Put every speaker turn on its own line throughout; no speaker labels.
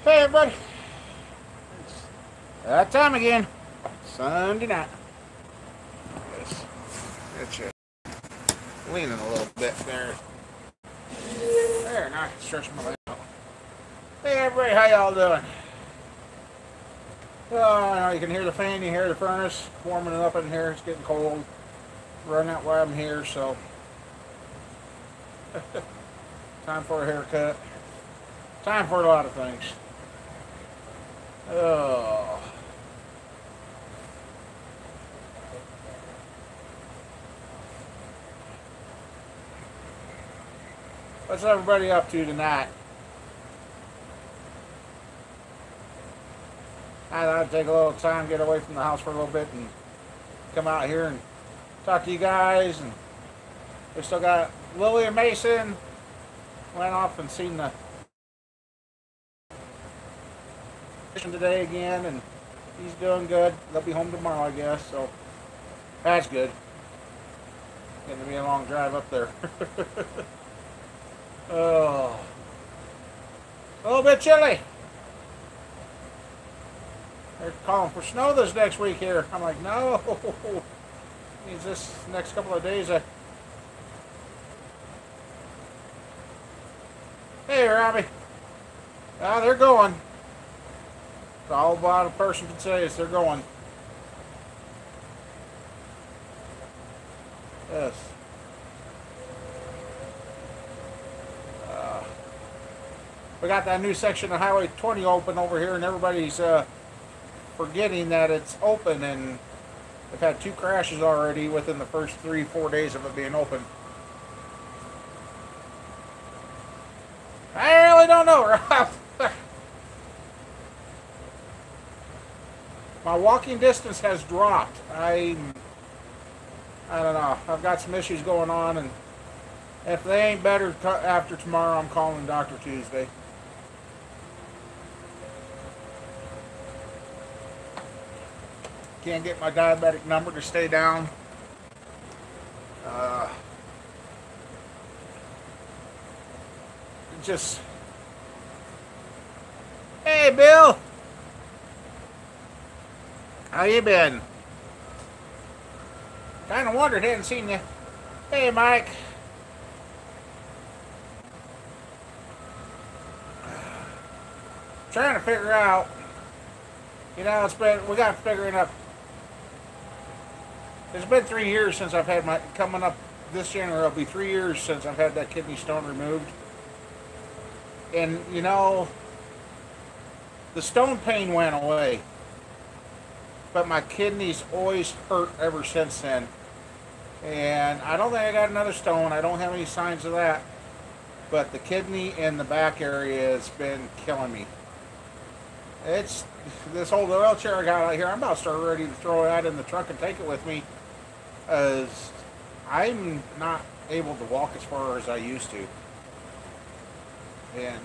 Hey everybody, it's that time again. Sunday night. Yes, get you leaning a little bit there. There, now I can stretch my leg out. Hey everybody, how y'all doing? I know you can hear the fan, you hear the furnace warming it up in here. It's getting cold. Running out while I'm here, so time for a haircut. Time for a lot of things. Oh. What's everybody up to tonight? I thought I'd take a little time, get away from the house for a little bit, and come out here and talk to you guys. And we still got Lily and Mason. Went off and seen the today again, and he's doing good. They'll be home tomorrow, I guess, so that's good. Getting to be a long drive up there. Oh, a little bit chilly. They're calling for snow this next week here. I'm like, no. Means this next couple of days. Hey, Robbie. They're going. That's all about a person can say is they're going. Yes. We got that new section of Highway 20 open over here, and everybody's forgetting that it's open, and they've had 2 crashes already within the first 3-4 days of it being open. I really don't know, Rob. My walking distance has dropped. I don't know. I've got some issues going on, and if they ain't better after tomorrow, I'm calling Dr. Tuesday. Can't get my diabetic number to stay down. Just, hey, Bill. How you been? Kind of wondered, hadn't seen you. Hey, Mike. Trying to figure out. You know, we got to figure it out. It's been 3 years since I've had coming up this January, it'll be 3 years since I've had that kidney stone removed. And, you know, the stone pain went away. But my kidneys always hurt ever since then. And I don't think I got another stone. I don't have any signs of that. But the kidney in the back area has been killing me. It's this old wheelchair I got out here. I'm about to start ready to throw it out in the truck and take it with me. As I'm not able to walk as far as I used to. And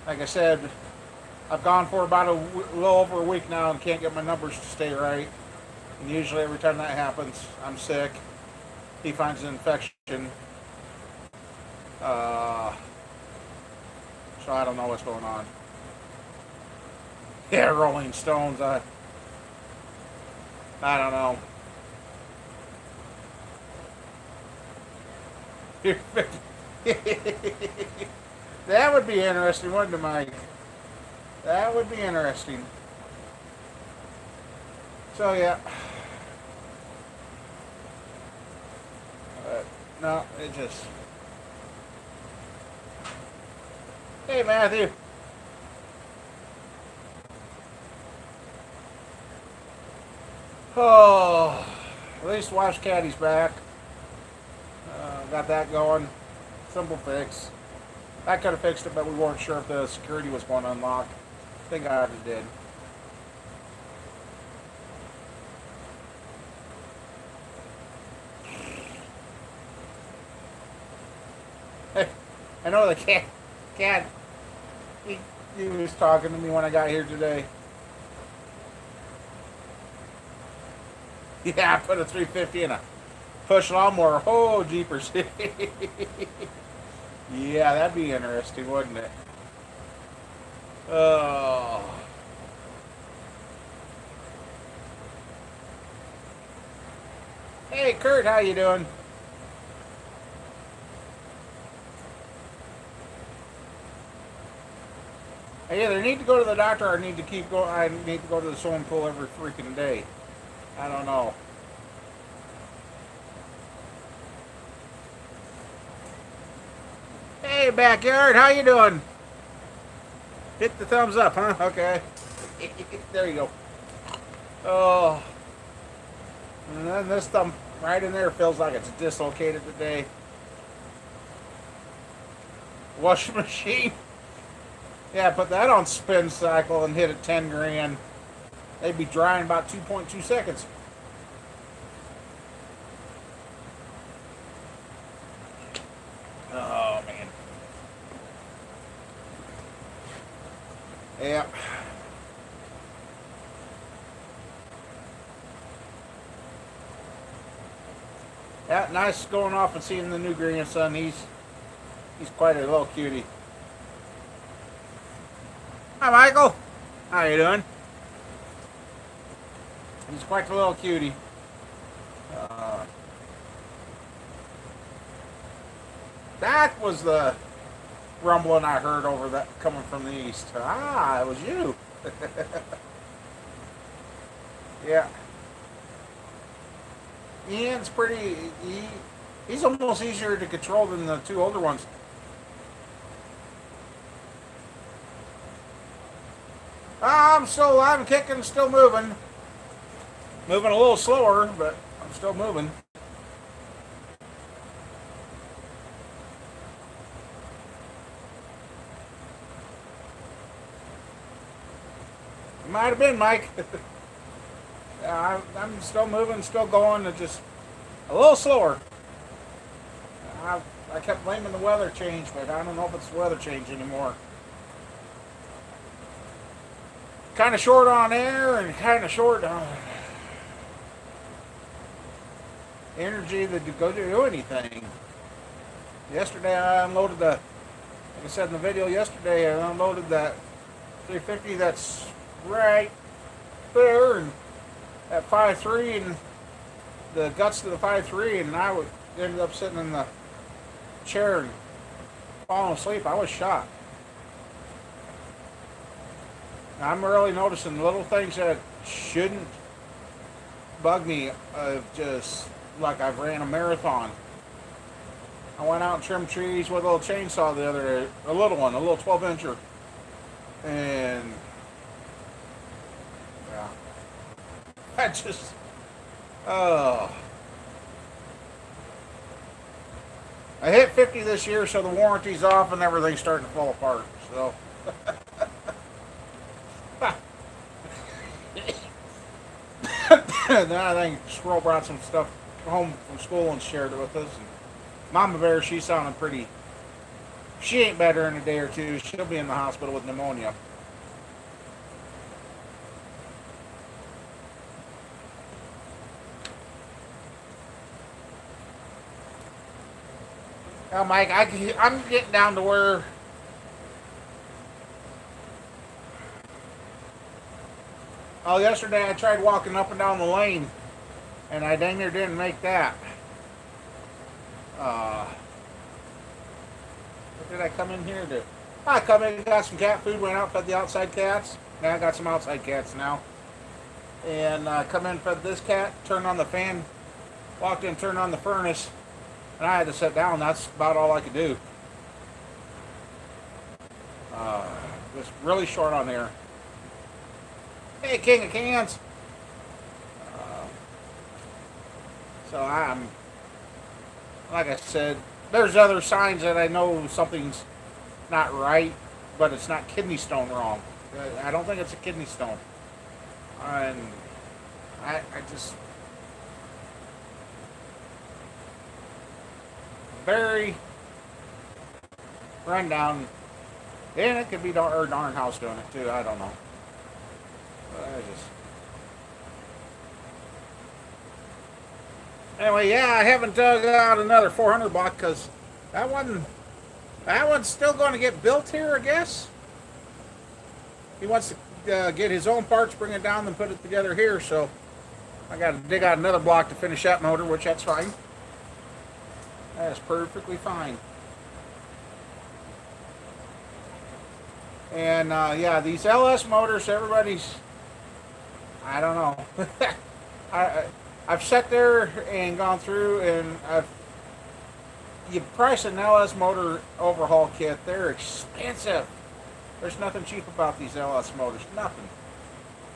like I said, I've gone for about a little over a week now and can't get my numbers to stay right. And usually every time that happens, I'm sick. He finds an infection. So I don't know what's going on. Yeah, Rolling Stones. I don't know. That would be interesting, wouldn't it, Mike? That would be interesting. So, yeah. No, it just... Hey, Matthew. Oh, at least Wash Caddy's back. Got that going. Simple fix. I could have fixed it, but we weren't sure if the security was going to unlock. Thank God it did. Hey, I know the cat. He was talking to me when I got here today. Yeah, I put a 350 in a push lawnmower. Oh, jeepers. Yeah, that'd be interesting, wouldn't it? Oh. Hey, Kurt, how you doing? I either need to go to the doctor or need to keep going. I need to go to the swimming pool every freaking day. I don't know. Hey, backyard, how you doing? Hit the thumbs up, huh? Okay. There you go. Oh. And then this thumb right in there feels like it's dislocated today. Washing machine. Yeah, put that on spin cycle and hit it 10 grand. They'd be dry in about 2.2 seconds. Oh, man. Yeah. Yeah, nice going off and seeing the new grandson. He's quite a little cutie. Hi, Michael. How you doing? He's quite a little cutie. That was the rumbling I heard over that coming from the east. Ah, it was you. Yeah. Ian's pretty. He's almost easier to control than the two older ones. I'm kicking, still moving. Moving a little slower, but I'm still moving. It might have been, Mike. I'm still moving, still going, just a little slower. I kept blaming the weather change, but I don't know if it's the weather change anymore. Kind of short on air and kind of short on energy to go do anything. Yesterday I unloaded like I said in the video yesterday, I unloaded that 350 that's right there and at 5.3 and the guts to the 5.3, and I ended up sitting in the chair and falling asleep. I was shot. I'm really noticing little things that shouldn't bug me, just like I've ran a marathon. I went out and trimmed trees with a little chainsaw the other day, a little one, a little 12-incher, and yeah, I just, oh. I hit 50 this year, so the warranty's off and everything's starting to fall apart, so. Then I think Squirrel brought some stuff home from school and shared it with us. And Mama Bear, she sounded pretty. She ain't better in a day or two. She'll be in the hospital with pneumonia. Now, Mike, I'm getting down to where yesterday I tried walking up and down the lane, and I dang near didn't make that. What did I come in here to? I come in, got some cat food, went out, fed the outside cats. Now I got some outside cats now. And come in, fed this cat, turned on the fan, walked in, turned on the furnace, and I had to sit down. That's about all I could do. Just really short on air. Hey, King of Cans. So I'm, like I said, there's other signs that I know something's not right, but it's not kidney stone wrong. I don't think it's a kidney stone. And I just, very rundown. And it could be darn house doing it too. I don't know. Anyway, yeah, I haven't dug out another 400 block because that one's still going to get built here, I guess. He wants to get his own parts, bring it down, and put it together here. So I got to dig out another block to finish that motor, which that's fine. That is perfectly fine. And yeah, these LS motors, everybody's, I don't know. I've sat there and gone through, and you price an LS motor overhaul kit, they're expensive. There's nothing cheap about these LS motors, nothing.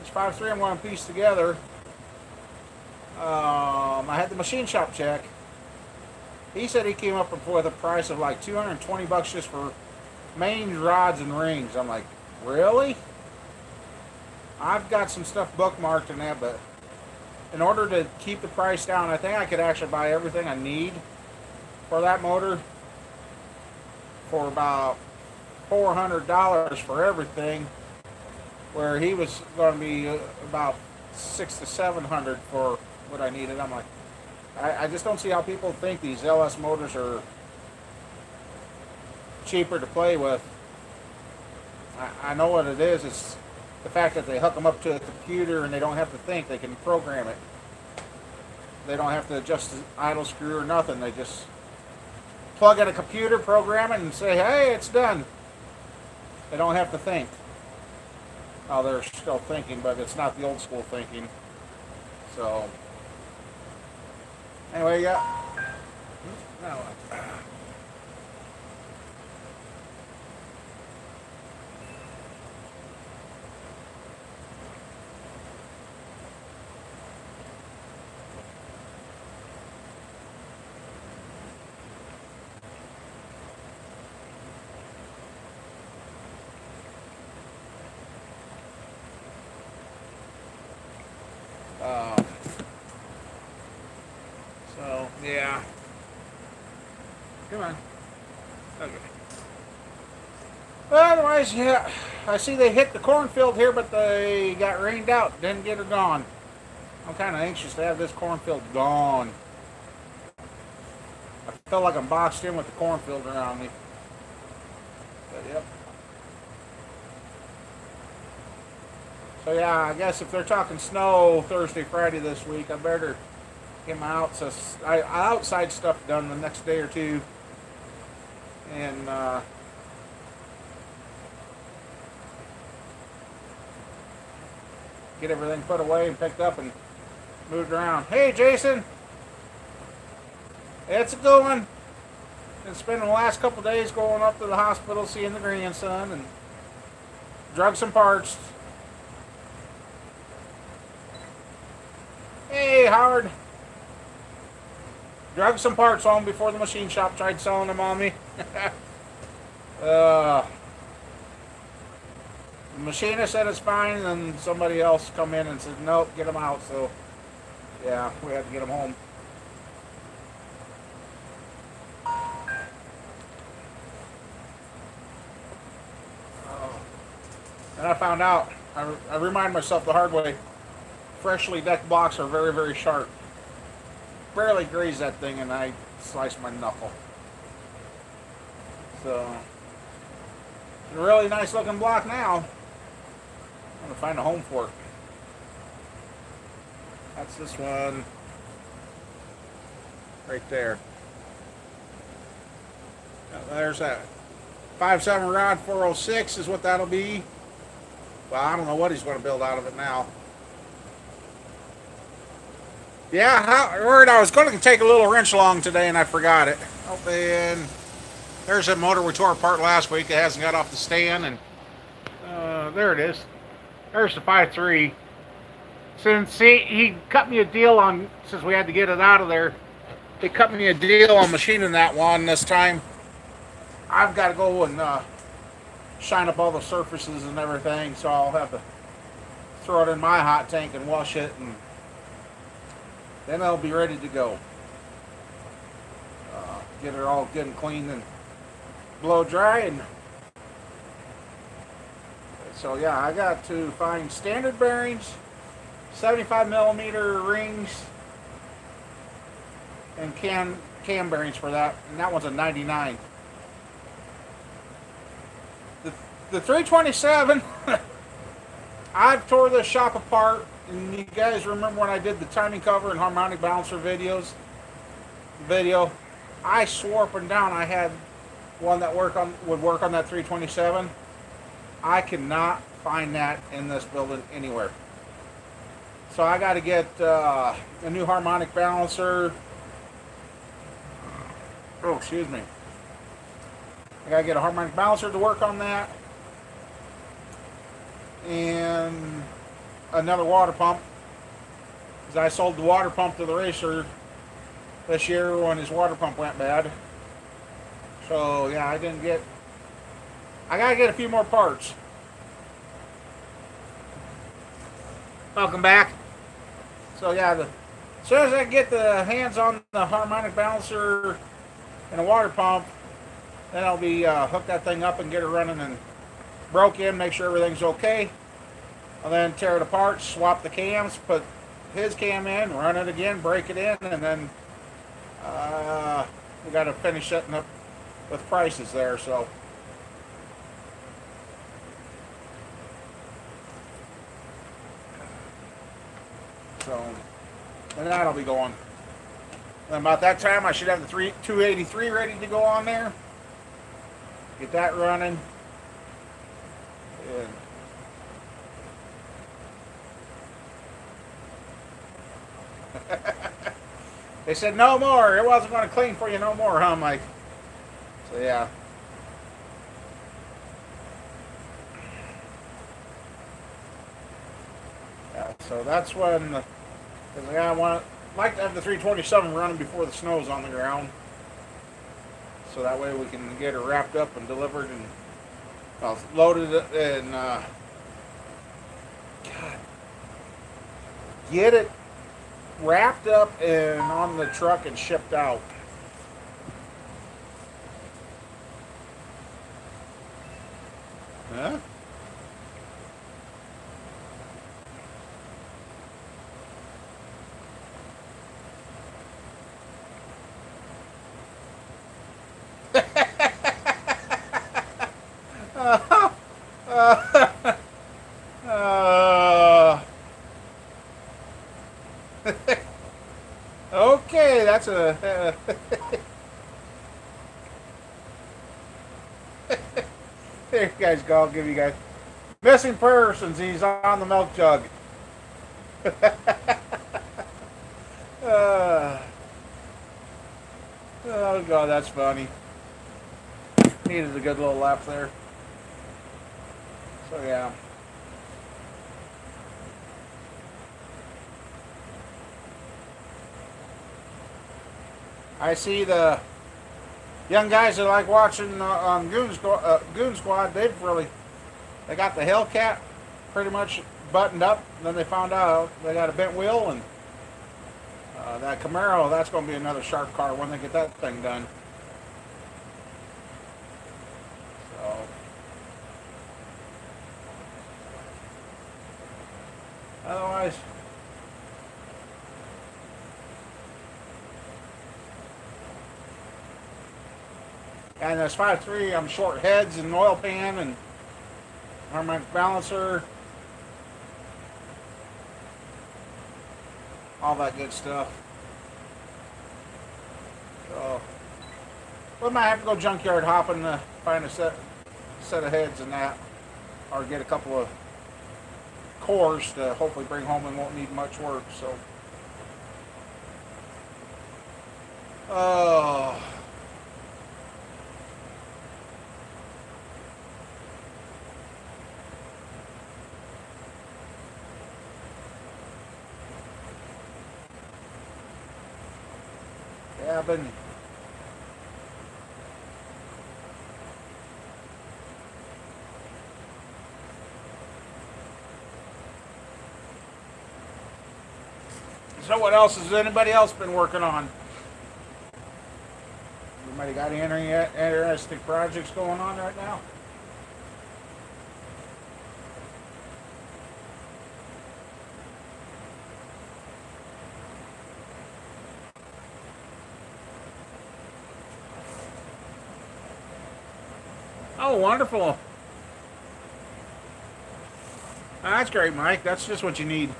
This 5.3 I'm going to piece together. I had the machine shop check. He said he came up with a price of like 220 bucks just for mains, rods, and rings. I'm like, really? I've got some stuff bookmarked in that, but in order to keep the price down, I think I could actually buy everything I need for that motor for about $400 for everything, where he was going to be about $600 to $700 for what I needed. I'm like, I just don't see how people think these LS motors are cheaper to play with. I know what it is. It's the fact that they hook them up to a computer and they don't have to think. They can program it. They don't have to adjust the idle screw or nothing. They just plug in a computer, program it, and say, hey, it's done. They don't have to think. Oh, they're still thinking, but it's not the old school thinking. So, anyway, yeah. Now what? So, yeah. Come on. Okay. Well, otherwise, yeah. I see they hit the cornfield here, but they got rained out. Didn't get her gone. I'm kind of anxious to have this cornfield gone. I feel like I'm boxed in with the cornfield around me. But, yep. So yeah, I guess if they're talking snow Thursday, Friday this week, I better get my outside stuff done the next day or two, and get everything put away and picked up and moved around. Hey, Jason, it's a good one. Been spending the last couple days going up to the hospital, seeing the grandson, and drug some parts. Hey, Howard. Drug some parts home before the machine shop tried selling them on me. The machinist said it's fine, and then somebody else come in and said, nope, get them out. So, yeah, we had to get them home. And I found out, I remind myself the hard way, freshly decked blocks are very, very sharp. Barely grazed that thing and I sliced my knuckle. So, it's a really nice looking block now. I'm going to find a home for it. That's this one. Right there. Now, there's that 5.7 rod 406 is what that'll be. Well, I don't know what he's going to build out of it now. Yeah, I was going to take a little wrench along today and I forgot it. Oh, man. There's a motor we tore apart last week that hasn't got off the stand, and there it is. There's the 5.3. Since he cut me a deal on, since we had to get it out of there, he cut me a deal on machining that one this time. I've got to go and shine up all the surfaces and everything, so I'll have to throw it in my hot tank and wash it, and then I'll be ready to go. Get it all good and clean and blow dry. And so yeah, I got to find standard bearings, 75mm rings, and cam bearings for that, and that one's a 99. The 327 I've tore this shop apart, and you guys remember when I did the timing cover and harmonic balancer video? I swore up and down I had one that would work on that 327. I cannot find that in this building anywhere. So I got to get a new harmonic balancer. Oh, excuse me. I got to get a harmonic balancer to work on that. And another water pump. Because I sold the water pump to the racer this year when his water pump went bad. So yeah, I gotta get a few more parts. Welcome back. So yeah, as soon as I get the hands on the harmonic balancer and a water pump, then I'll be hook that thing up and get it running and broke in, make sure everything's okay. I'll then tear it apart, swap the cams, put his cam in, run it again, break it in, and then we got to finish setting up with prices there. So and that'll be going. And about that time, I should have the 283 ready to go on there. Get that running. And they said no more. It wasn't going to clean for you no more, huh, Mike? So yeah. Yeah. So that's when I like to have the 327 running before the snow's on the ground. So that way we can get it wrapped up and delivered and loaded and God, get it wrapped up and on the truck and shipped out. Huh? Okay, that's a there you guys go. I'll give you guys missing persons. He's on the milk jug. Oh God, that's funny. Needed a good little laugh there. So yeah. I see the young guys that like watching on Goon Squad. They got the Hellcat pretty much buttoned up. And then they found out they got a bent wheel, and that Camaro. That's going to be another sharp car when they get that thing done. So. Otherwise. And this 5.3, I'm short heads and oil pan and harmonic balancer. All that good stuff. So, we might have to go junkyard hopping to find a set of heads and that. Or get a couple of cores to hopefully bring home and won't need much work. So, yeah, I've been so what else has anybody else been working on? Anybody got any interesting projects going on right now? Oh, wonderful. That's great, Mike. That's just what you need.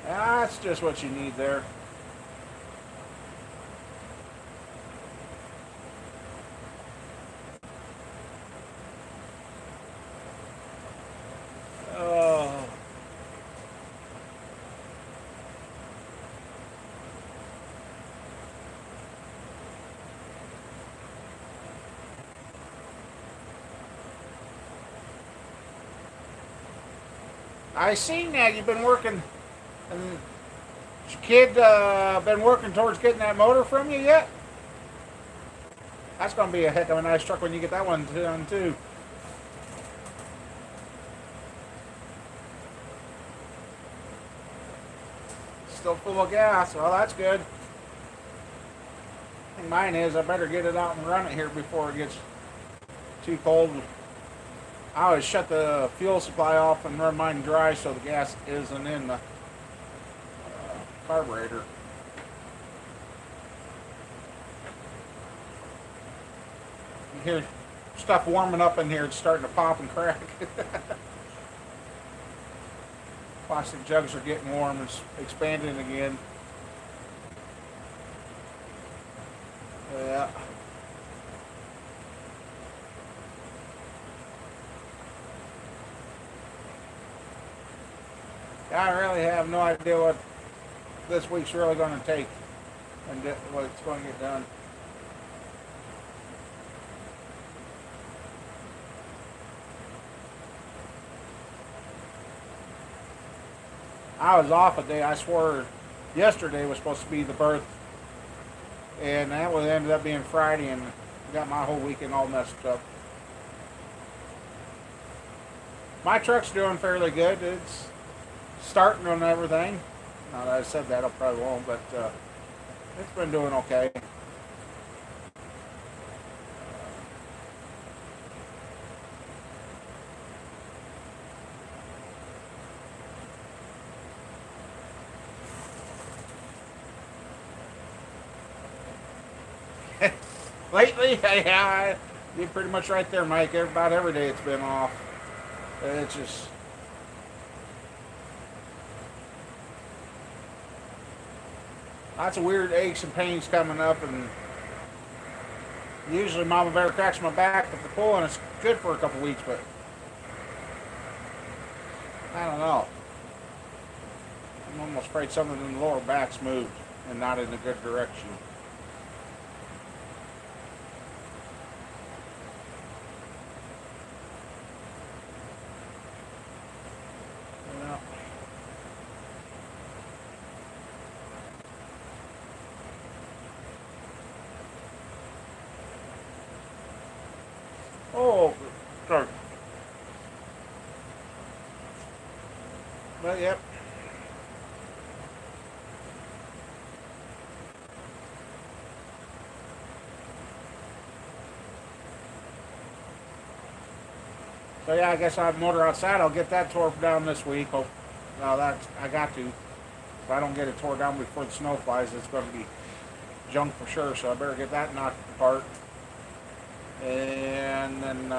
That's just what you need there. Oh. I seen that you've been working, and your kid been working towards getting that motor from you yet? That's going to be a heck of a nice truck when you get that one done too. Still full of gas. Well, that's good. I think mine is. I better get it out and run it here before it gets too cold. I always shut the fuel supply off and run mine dry so the gas isn't in the carburetor. You hear stuff warming up in here. It's starting to pop and crack. Plastic jugs are getting warm and expanding again. Yeah. I really have no idea what this week's really going to take and what it's going to get done. I was off a day. I swore yesterday was supposed to be the birth, and that would ended up being Friday, and got my whole weekend all messed up. My truck's doing fairly good. It's starting on everything. Now that I said that, I probably won't, but it's been doing okay. Lately, yeah, you're pretty much right there, Mike. About every day it's been off. It's just... lots of weird aches and pains coming up, and usually Mama Bear cracks my back at the pull, and it's good for a couple weeks, but I don't know. I'm almost afraid something in the lower back's moved and not in a good direction. Oh, sorry. But yep. So yeah, I guess I have a motor outside. I'll get that tore down this week. Oh, well, that's I got to. If I don't get it tore down before the snow flies, it's going to be junk for sure. So I better get that knocked apart. And then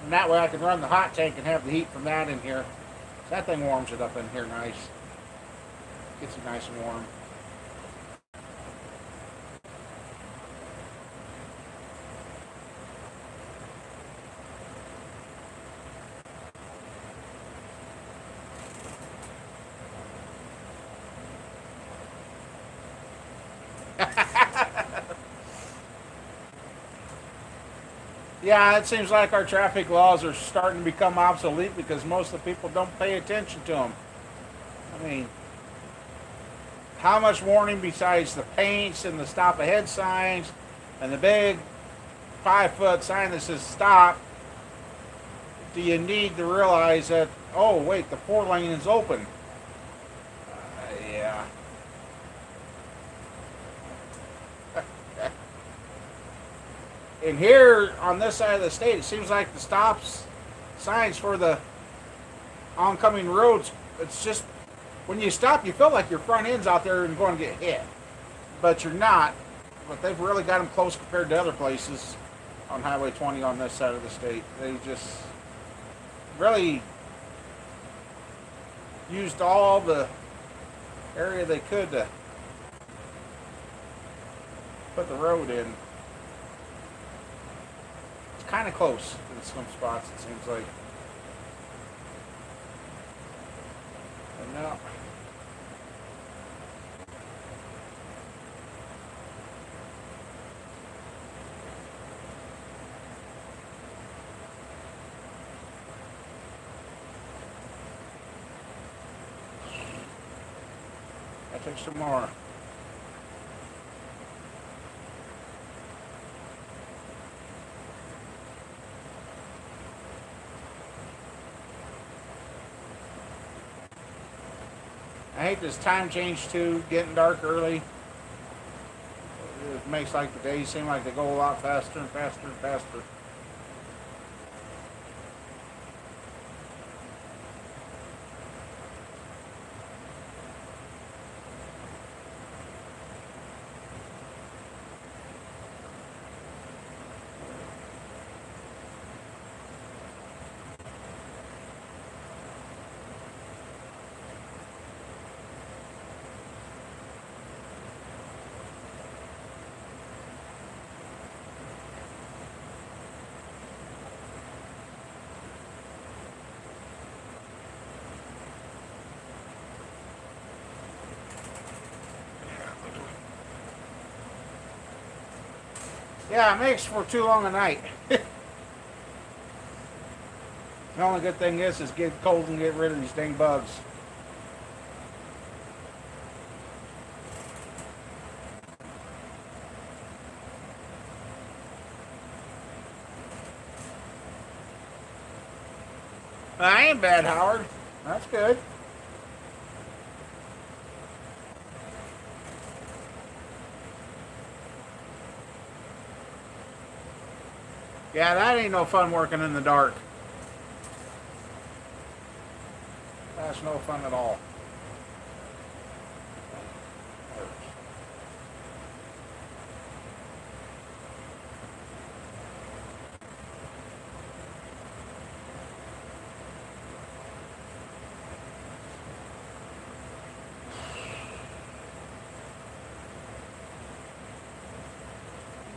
and that way I can run the hot tank and have the heat from that in here. So that thing warms it up in here nice. Gets it nice and warm. Yeah, it seems like our traffic laws are starting to become obsolete because most of the people don't pay attention to them. I mean, how much warning besides the paints and the stop ahead signs and the big 5-foot sign that says stop do you need to realize that, oh wait, the 4-lane is open? Yeah. And here on this side of the state, it seems like the stops signs for the oncoming roads, it's just when you stop, you feel like your front end's out there and going to get hit. but you're not. But they've really got them close compared to other places on Highway 20 on this side of the state. They just really used all the area they could to put the road in. It's kind of close in some spots, it seems like. But no. I'll take some more. I hate this time change too, getting dark early. It makes like the days seem like they go a lot faster and faster and faster. Yeah, it makes for too long a night. The only good thing is get cold and get rid of these dang bugs. I ain't bad, Howard. That's good. Yeah, that ain't no fun working in the dark. That's no fun at all.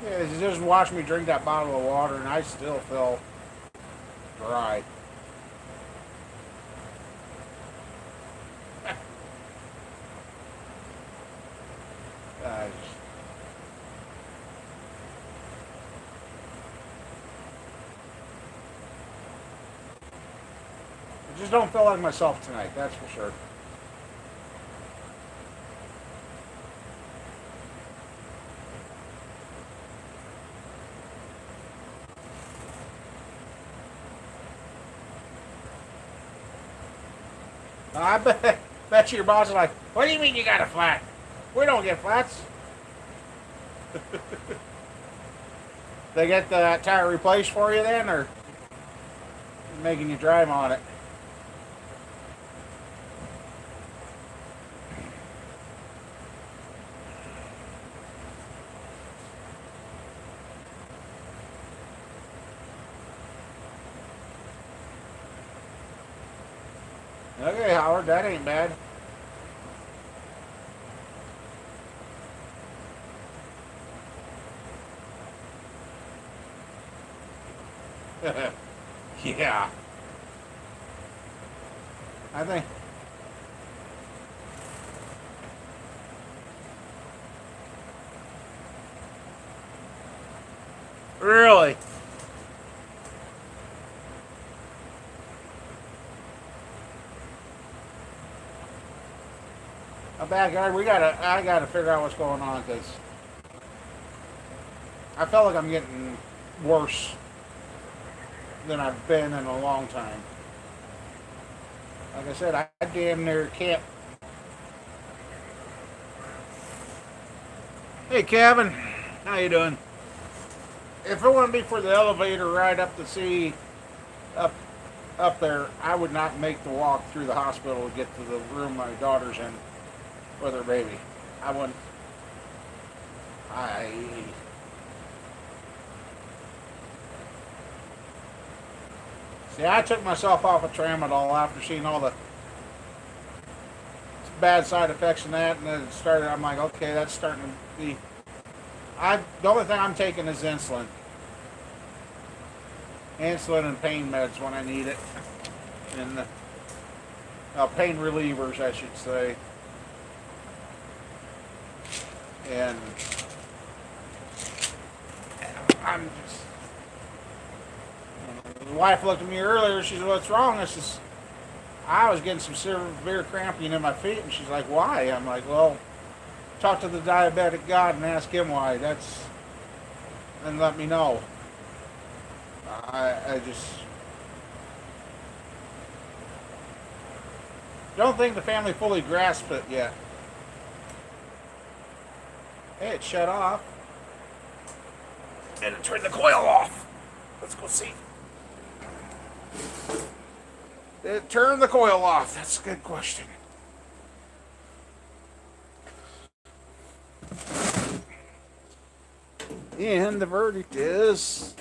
Yeah, you just watch me drink that bottle of water and I still feel dry. I just don't feel like myself tonight, that's for sure. I bet you your boss is like, what do you mean you got a flat? We don't get flats. They get the tire replaced for you then, or making you drive on it? Okay, Howard, that ain't bad. Yeah. I think. Really? A backyard. I gotta figure out what's going on because I felt like I'm getting worse than I've been in a long time. Like I said, I damn near can't. Hey, Kevin, how you doing? If it wouldn't be for the elevator ride up to see up there, I would not make the walk through the hospital to get to the room my daughter's in with her baby. I wouldn't. I see. I took myself off of tramadol after seeing all the bad side effects and that, and then it started. I'm like, okay, that's starting to be. The only thing I'm taking is insulin. Insulin and pain meds when I need it, and pain relievers, I should say. And I'm just. The wife looked at me earlier. She said, "What's wrong?" I was getting some severe cramping in my feet, and she's like, "Why?" I'm like, "Well, talk to the diabetic God and ask him why." And let me know. I just don't think the family fully grasped it yet. Hey, it shut off. And it turned the coil off. Let's go see. It turned the coil off. That's a good question. And the verdict is,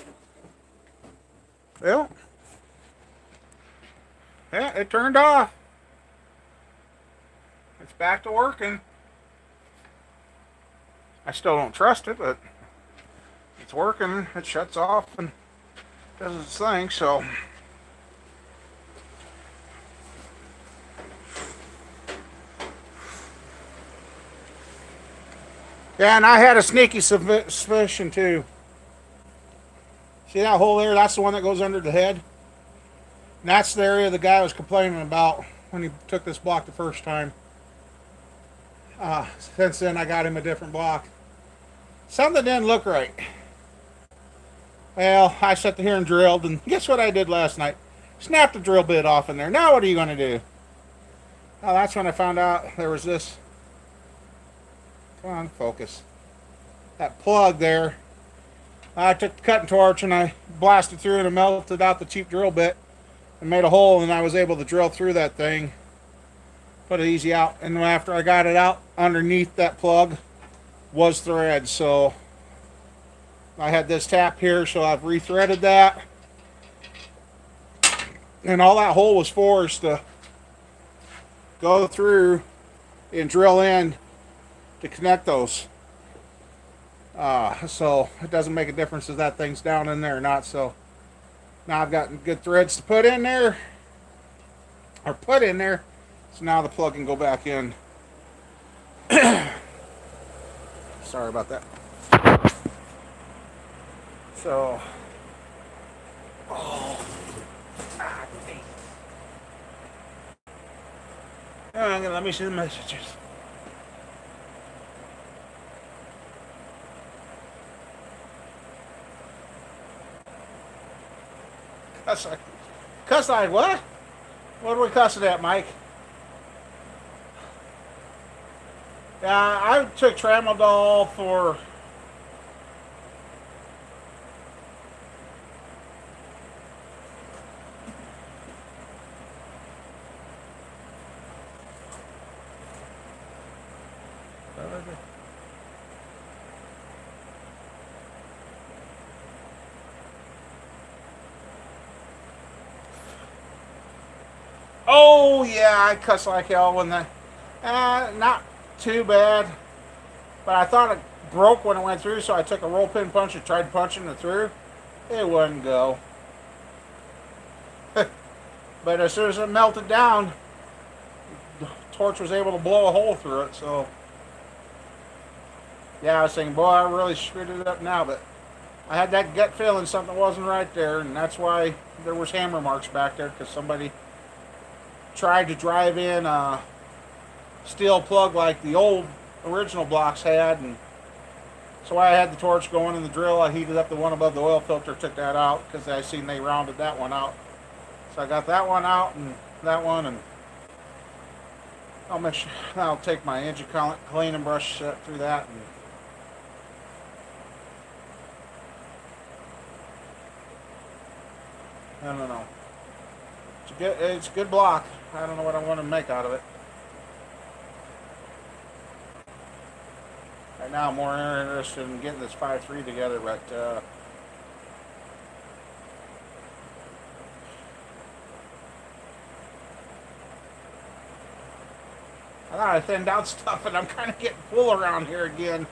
well, yeah, it turned off. It's back to working. I still don't trust it, but it's working. It shuts off and does its thing, so. Yeah, and I had a sneaky suspicion too. See that hole there? That's the one that goes under the head. And that's the area the guy was complaining about when he took this block the first time. Since then, I got him a different block. Something didn't look right. Well, I sat here and drilled, and guess what I did last night? Snapped the drill bit off in there. Now what are you going to do? Oh, that's when I found out there was this. Come on, focus. That plug there. I took the cutting torch and I blasted through and melted out the cheap drill bit and made a hole, and I was able to drill through that thing. Put it easy out. And after I got it out, underneath that plug was thread. So I had this tap here, so I've rethreaded that. And all that hole was for is to go through and drill in to connect those. So it doesn't make a difference if that thing's down in there or not. So now I've got good threads to put in there, so now the plug can go back in. Sorry about that. So let me see the messages. Cuss like what? What are we cussing at, Mike? Yeah, I took tramadol for oh yeah, I cuss like hell when that. Not too bad, but I thought it broke when it went through, so I took a roll pin punch and tried punching it through. It wouldn't go. But as soon as it melted down, the torch was able to blow a hole through it. So yeah, I was thinking, boy, I really screwed it up now. But I had that gut feeling something wasn't right there, and that's why there was hammer marks back there, because somebody tried to drive in a steel plug like the old original blocks had, and so I had the torch going in the drill. I heated up the one above the oil filter, took that out because I seen they rounded that one out. So I got that one out and that one, and I'll make sure I'll take my engine cleaning brush through that. And I don't know. It's a good block. I don't know what I want to make out of it. Right now I'm more interested in getting this 5.3 together, but I thought I thinned out stuff, and I'm kind of getting full around here again.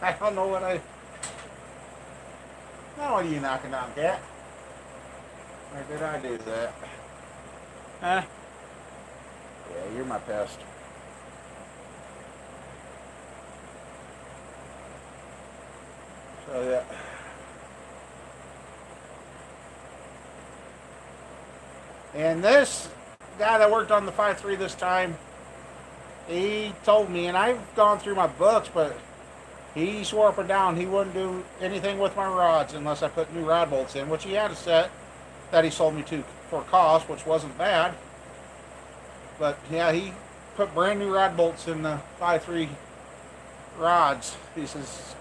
I don't know what I... Now what are you knocking on, cat? Or did I do that? Huh? Yeah, you're my pest. So yeah. And this guy that worked on the 5.3 this time, he told me, and I've gone through my books, but he swore up and down he wouldn't do anything with my rods unless I put new rod bolts in, which he had a set that he sold me to for cost, which wasn't bad. But yeah, he put brand new rod bolts in the 5.3 rods. He says,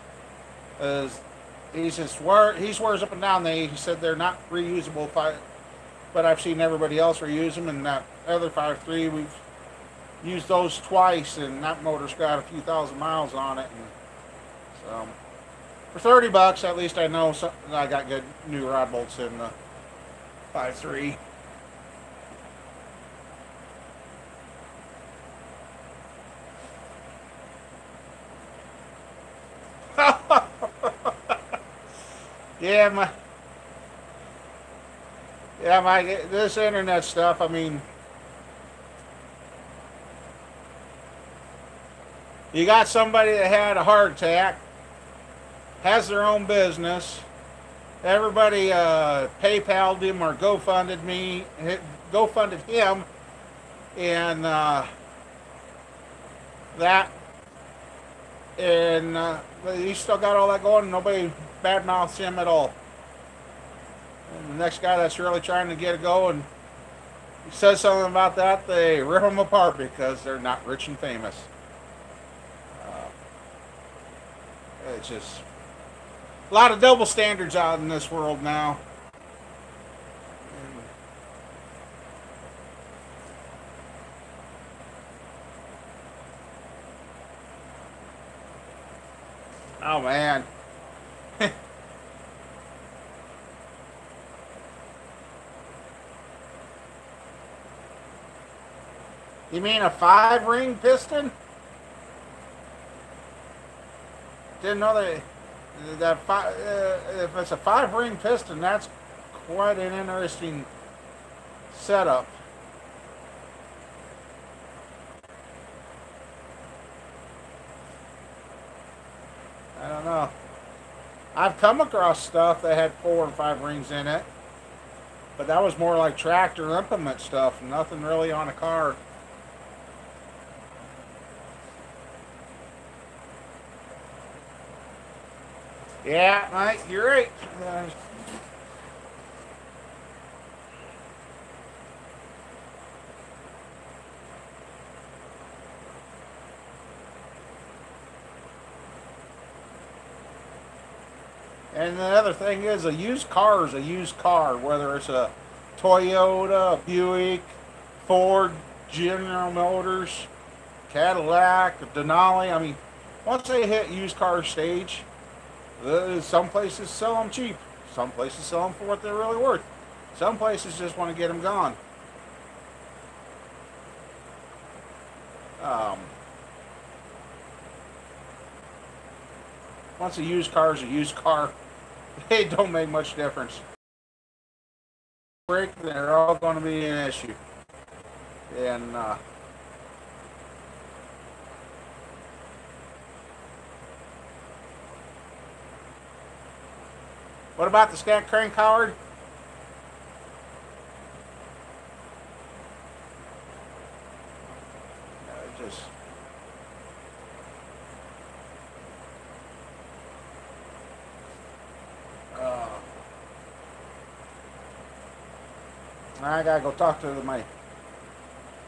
he swears up and down he said they're not reusable, but I've seen everybody else reuse them, and that other 5.3 we've used those twice, and that motor's got a few thousand miles on it. And so for $30, at least I know I got good new rod bolts in the 5.3. Yeah, this internet stuff, I mean, you got somebody that had a heart attack, has their own business. Everybody PayPal'd him or GoFunded him, and that, and he still got all that going. Nobody badmouths him at all. And the next guy that's really trying to get it going, he says something about that, they rip them apart because they're not rich and famous. It's just a lot of double standards out in this world now. Oh man. You mean a 5-ring piston? Didn't know that if it's a 5-ring piston, that's quite an interesting setup. I don't know. I've come across stuff that had 4 and 5 rings in it, but that was more like tractor implement stuff, nothing really on a car. Yeah, Mike, you're right. And the other thing is, a used car is a used car, whether it's a Toyota, a Buick, Ford, General Motors, Cadillac, Denali. I mean, once they hit used car stage, some places sell them cheap. Some places sell them for what they're really worth. Some places just want to get them gone. Once a used car is a used car, it don't make much difference. Break, they're all going to be an issue. And what about the scat crank, Howard? Just I gotta go talk to my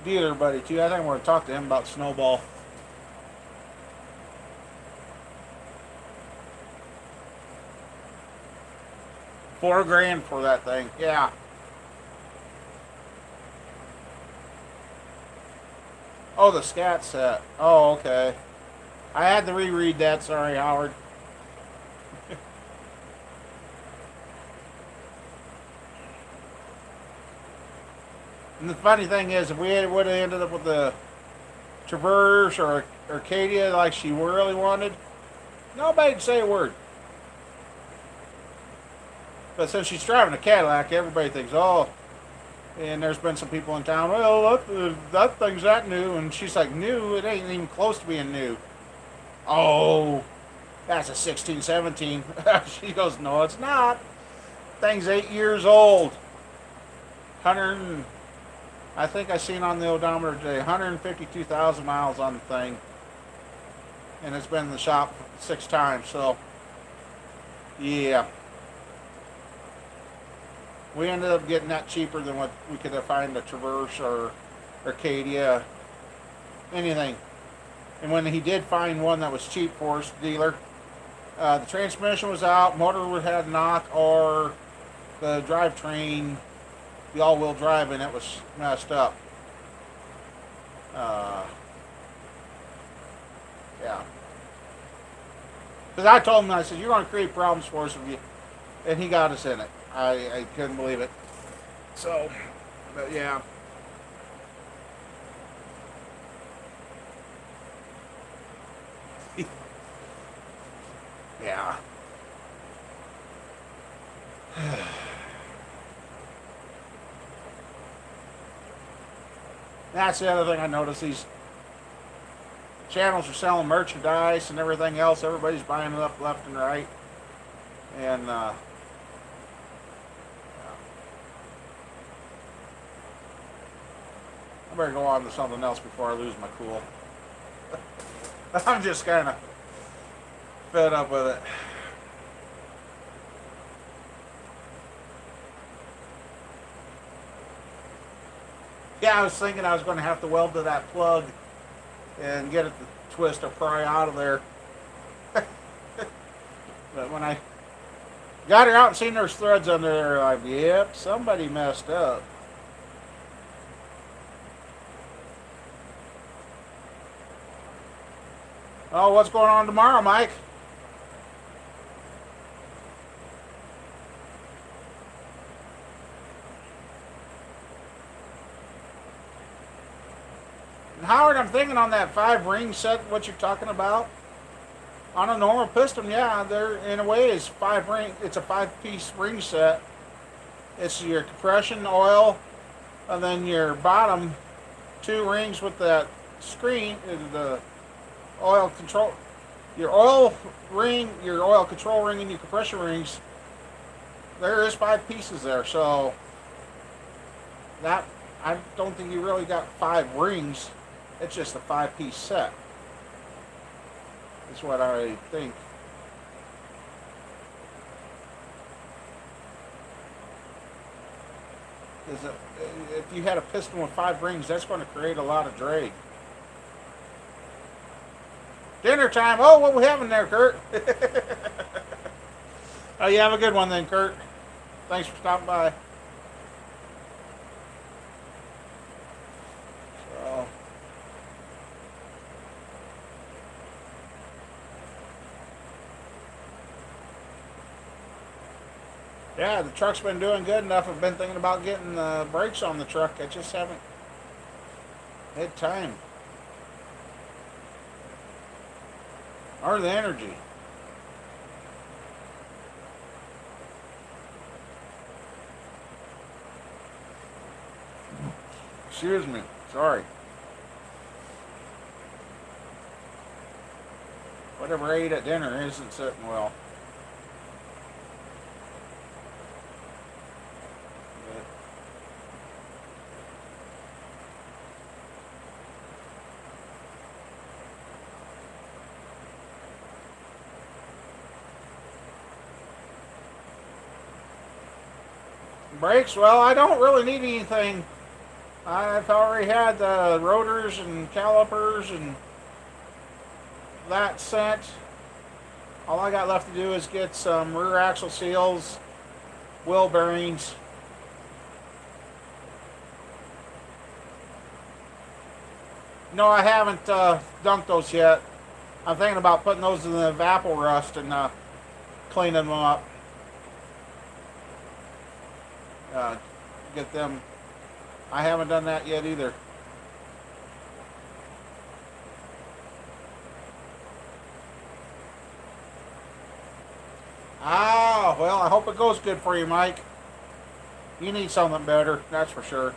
dealer buddy too. I think I'm gonna talk to him about Snowball. $4 grand for that thing. Yeah. Oh, the scat set. Oh, okay. I had to reread that. Sorry, Howard. And the funny thing is, if we would have ended up with the Traverse or Arcadia like she really wanted, nobody'd say a word. But since she's driving a Cadillac, everybody thinks, oh, and there's been some people in town, well, that thing's that new. And she's like, new? It ain't even close to being new. Oh, that's a 16, 17. She goes, no, it's not. Thing's 8 years old. 100, I think I seen on the odometer today, 152,000 miles on the thing. And it's been in the shop 6 times, so, yeah. We ended up getting that cheaper than what we could have found a Traverse or Arcadia, anything. And when he did find one that was cheap for us, the dealer, the transmission was out, motor had a knock, or the drivetrain, the all-wheel drive, and it was messed up. Yeah. Because I told him, I said, you're going to create problems for us, and he got us in it. I couldn't believe it. So, but yeah. Yeah. That's the other thing I noticed. These channels are selling merchandise and everything else. Everybody's buying it up left and right. And, I better go on to something else before I lose my cool. I'm just kind of fed up with it. Yeah, I was thinking I was going to have to weld to that plug and get it to twist or pry out of there. But when I got her out and seen there's threads under there, like, yep, somebody messed up. Oh, what's going on tomorrow, Mike? And Howard, I'm thinking on that 5-ring set, what you're talking about. On a normal piston, yeah, there in a way is 5 ring. It's a 5-piece ring set. It's your compression oil, and then your bottom 2 rings with that screen is the oil control, your oil ring, your oil control ring, and your compression rings. There is 5 pieces there, so that I don't think you really got 5 rings. It's just a 5-piece set. That's what I think. If you had a piston with 5 rings, that's going to create a lot of drag. Dinner time. Oh, what we having there, Kurt? Oh, you have a good one then, Kurt. Thanks for stopping by. So, yeah, the truck's been doing good enough. I've been thinking about getting the brakes on the truck. I just haven't had time. Or the energy. Excuse me. Sorry. Whatever I ate at dinner isn't sitting well. Brakes, well, I don't really need anything. I've already had the rotors and calipers and that set. All I got left to do is get some rear axle seals, wheel bearings. No, I haven't dunked those yet. I'm thinking about putting those in the Vapor Rust and cleaning them up. Get them. I haven't done that yet either. Ah, well, I hope it goes good for you, Mike. You need something better, that's for sure.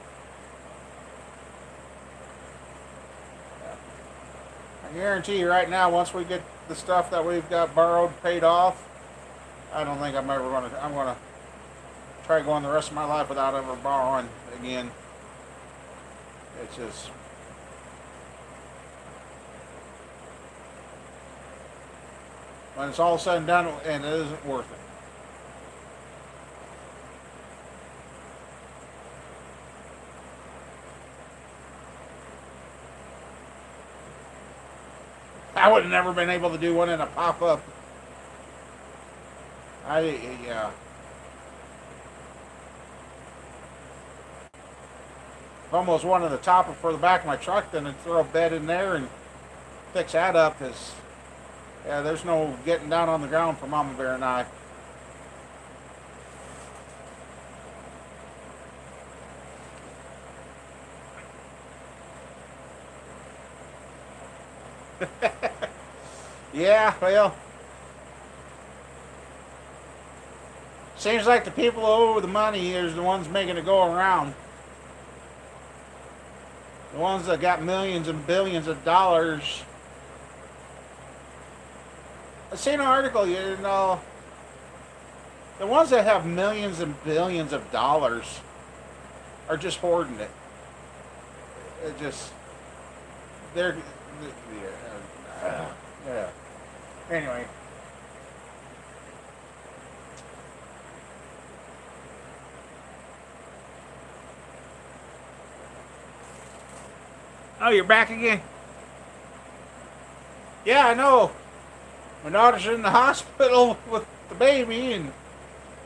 I guarantee you right now, once we get the stuff that we've got borrowed paid off, I don't think I'm gonna try going the rest of my life without ever borrowing again. It's just, when it's all said and done, and it isn't worth it. I would have never been able to do one in a pop-up. Yeah. If I almost wanted the topper for the back of my truck, then I'd throw a bed in there and fix that up, because, yeah, there's no getting down on the ground for Mama Bear and I. Yeah, well, seems like the people who owe the money is the ones making it go around. The ones that got millions and billions of dollars. I seen an article, you know, the ones that have millions and billions of dollars are just hoarding it. It just, they're, yeah. Anyway. Oh, you're back again? Yeah, I know. My daughter's in the hospital with the baby, and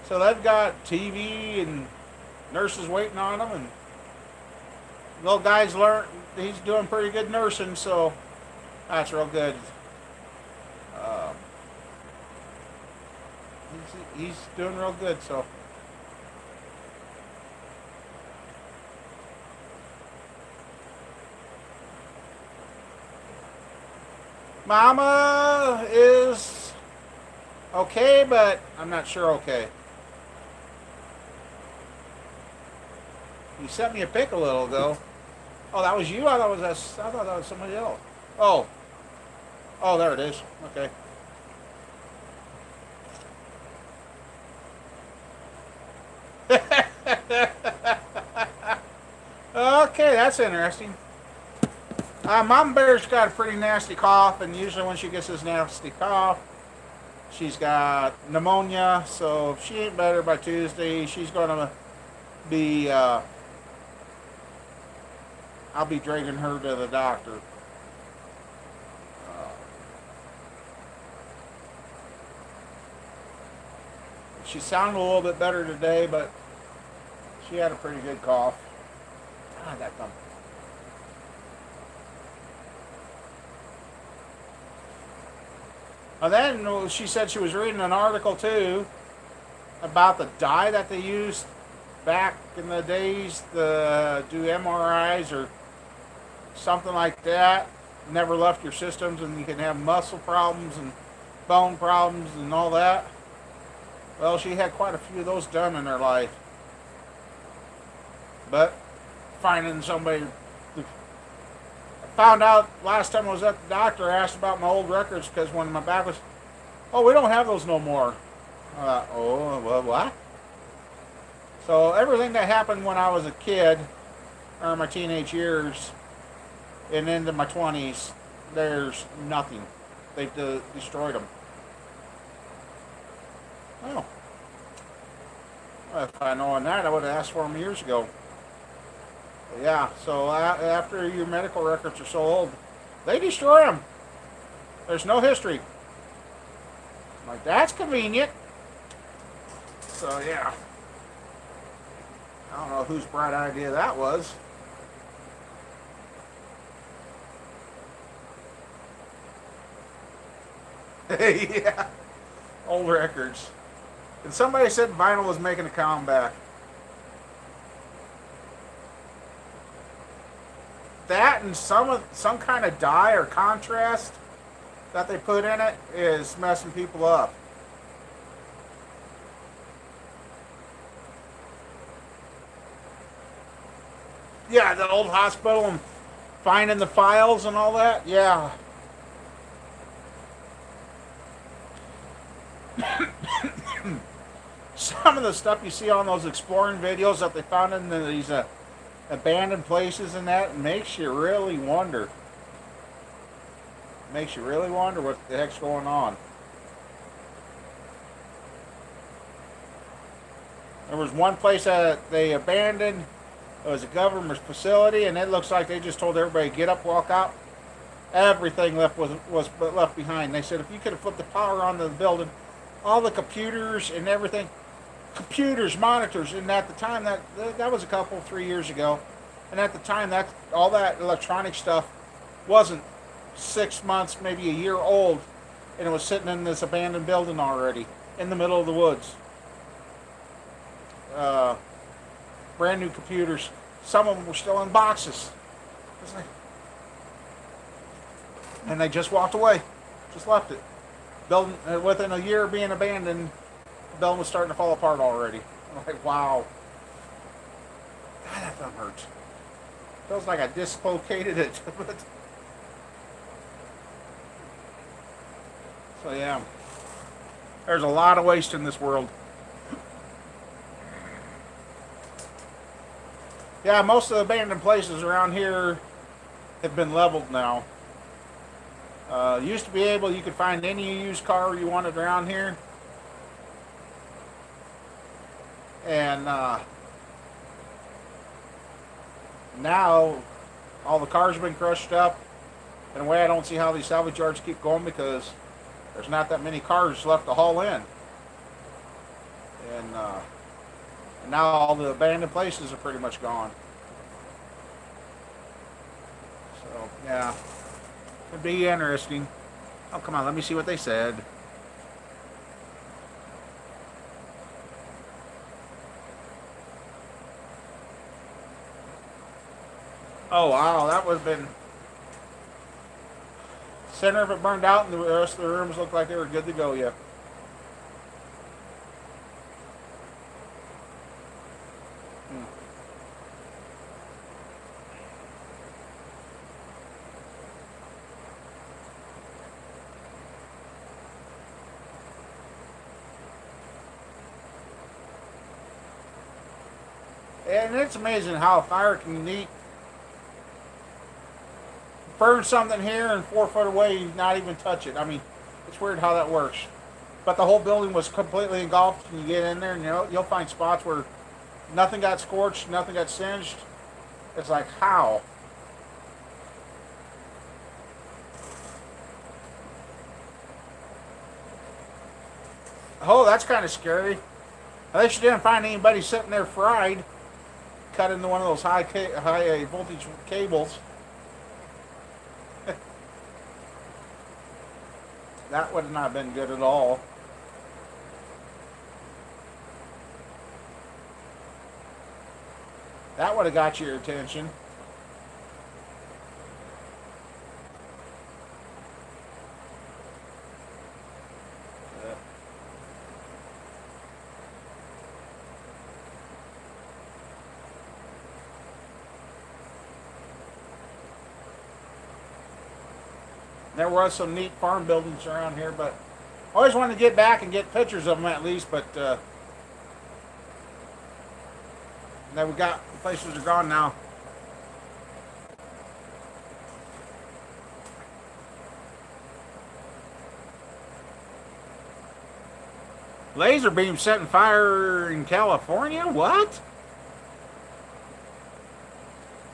so they've got TV and nurses waiting on them, and the little guy's he's doing pretty good nursing, so that's real good. He's doing real good, so. Mama is okay, but I'm not sure okay. You sent me a pic a little ago. Oh, that was you? I thought that was somebody else. Oh. Oh, there it is. Okay. Okay, that's interesting. Mama Bear's got a pretty nasty cough, and usually when she gets this nasty cough, she's got pneumonia, so if she ain't better by Tuesday, she's going to be, I'll be dragging her to the doctor. She sounded a little bit better today, but she had a pretty good cough. Ah, that come. And then she said she was reading an article too about the dye that they used back in the days to do MRIs or something like that. Never left your systems, and you can have muscle problems and bone problems and all that. Well, she had quite a few of those done in her life. But finding somebody, I found out last time I was at the doctor, I asked about my old records, because when my back was, oh, we don't have those no more. Oh, well, what? So everything that happened when I was a kid, or my teenage years, and into my 20s, there's nothing. They've destroyed them. Oh. Well, if I known that, I would have asked for them years ago. But yeah, so after your medical records are so old, they destroy them. There's no history. I'm like, that's convenient. So yeah. I don't know whose bright idea that was. Yeah, old records. And somebody said vinyl was making a comeback. That and some kind of dye or contrast that they put in it is messing people up. Yeah, the old hospital and finding the files and all that. Yeah. Some of the stuff you see on those exploring videos that they found in these abandoned places and that makes you really wonder. Makes you really wonder what the heck's going on. There was one place that they abandoned. It was a government facility, and it looks like they just told everybody get up, walk out. Everything left was left behind. They said if you could have flipped the power on the building, all the computers and everything, computers, monitors, and at the time that was a couple 3 years ago, and at the time that all that electronic stuff wasn't 6 months, maybe a year old, and it was sitting in this abandoned building already in the middle of the woods. Brand new computers. Some of them were still in boxes. And they just walked away. Just left it. Building, within a year of being abandoned, the building was starting to fall apart already. I'm like, wow. God, that thumb hurts. Feels like I dislocated it. So yeah. There's a lot of waste in this world. Yeah, most of the abandoned places around here have been leveled now. Used to be you could find any used car you wanted around here. And now all the cars have been crushed up. In a way, I don't see how these salvage yards keep going because there's not that many cars left to haul in. And now all the abandoned places are pretty much gone. So, yeah. It'd be interesting. Oh, come on, let me see what they said. Oh, wow, that would have been... Center of it burned out and the rest of the rooms looked like they were good to go, yeah. And it's amazing how a fire can burn something here and 4 foot away, not even touch it. I mean, it's weird how that works. But the whole building was completely engulfed, and you get in there, and you'll find spots where nothing got scorched, nothing got singed. It's like, how? Oh, that's kind of scary. At least you didn't find anybody sitting there fried, cut into one of those high voltage cables. That would have not been good at all. That would have got your attention. There was some neat farm buildings around here, but I always wanted to get back and get pictures of them at least, but now we got, the places are gone now. Laser beam setting fire in California? What?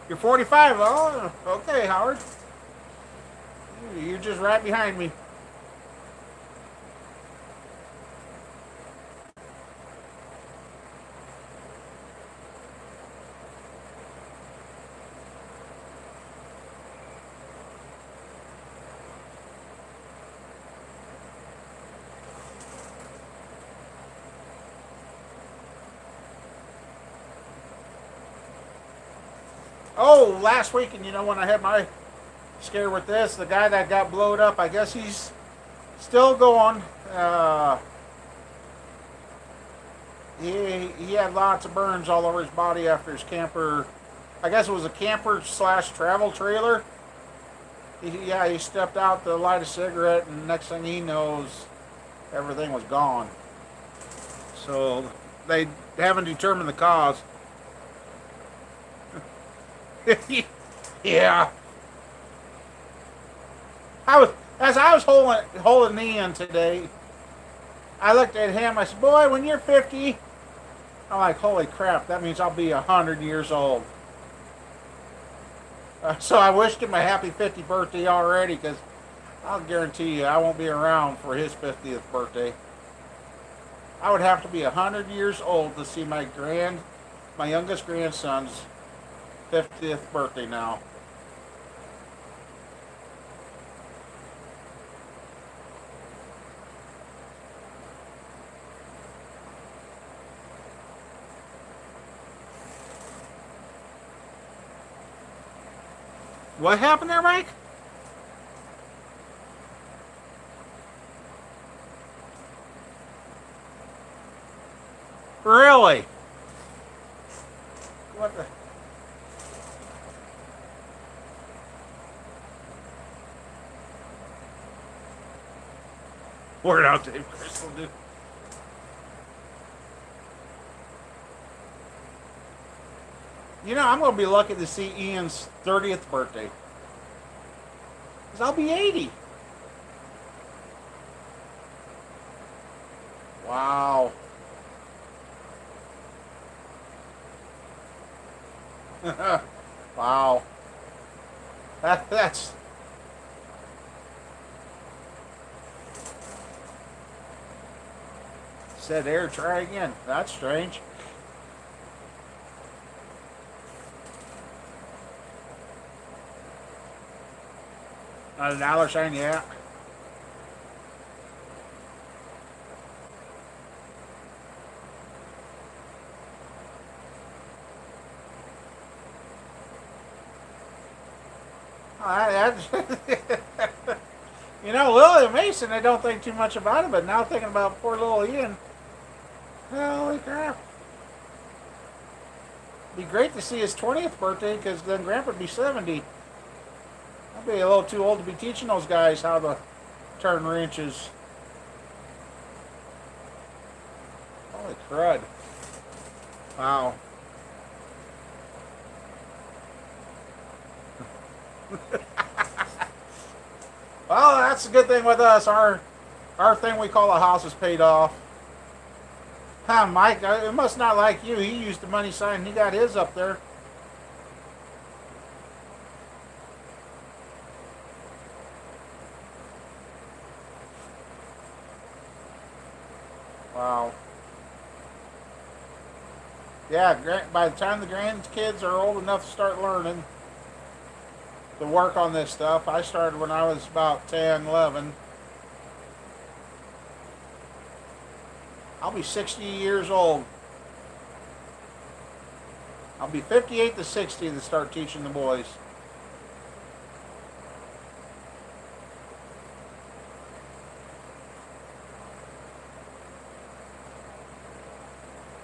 You're 45. Oh, okay, Howard. You're just right behind me. Oh, last weekend, you know, when I had my scare with this, the guy that got blowed up, I guess he's still going. He had lots of burns all over his body after his camper. I guess it was a camper slash travel trailer. He stepped out to light a cigarette, and next thing he knows, everything was gone. So they haven't determined the cause. Yeah. As I was holding Ian today, I looked at him. I said, "Boy, when you're 50," I'm like, "Holy crap! That means I'll be 100 years old." So I wished him a happy 50th birthday already, because I'll guarantee you I won't be around for his 50th birthday. I would have to be 100 years old to see my youngest grandson's 50th birthday now. What happened there, Mike? Really? What the? Word out, Dave Crystal, dude. You know, I'm going to be lucky to see Ian's 30th birthday. Because I'll be 80. Wow. Wow. That's... Said air, try again. That's strange. Not a dollar sign yet. You know, William Mason, I don't think too much about it, but now thinking about poor little Ian, holy crap. Be great to see his 20th birthday, because then Grandpa would be 70. I'd be a little too old to be teaching those guys how to turn wrenches. Holy crud. Wow. Well, that's a good thing with us. Our thing we call a house is paid off. Huh, Mike, it must not like you. He used the money sign. He got his up there. Wow. Yeah, by the time the grandkids are old enough to start learning to work on this stuff, I started when I was about 10, 11. I'll be 60 years old. I'll be 58 to 60 to start teaching the boys.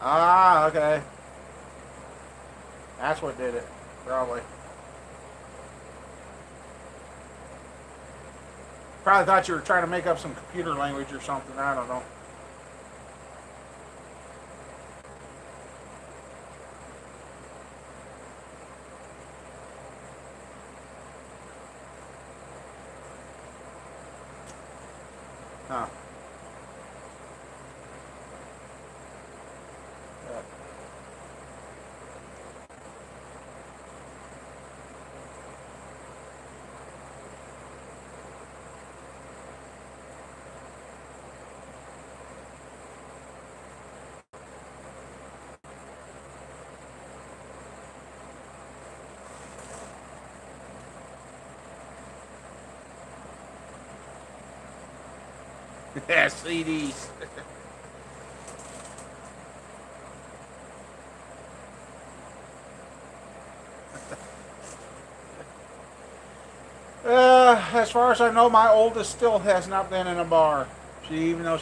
Ah, okay. That's what did it, probably. Probably thought you were trying to make up some computer language or something. I don't know. Huh. Yeah, CDs. as far as I know, my oldest still has not been in a bar. Even though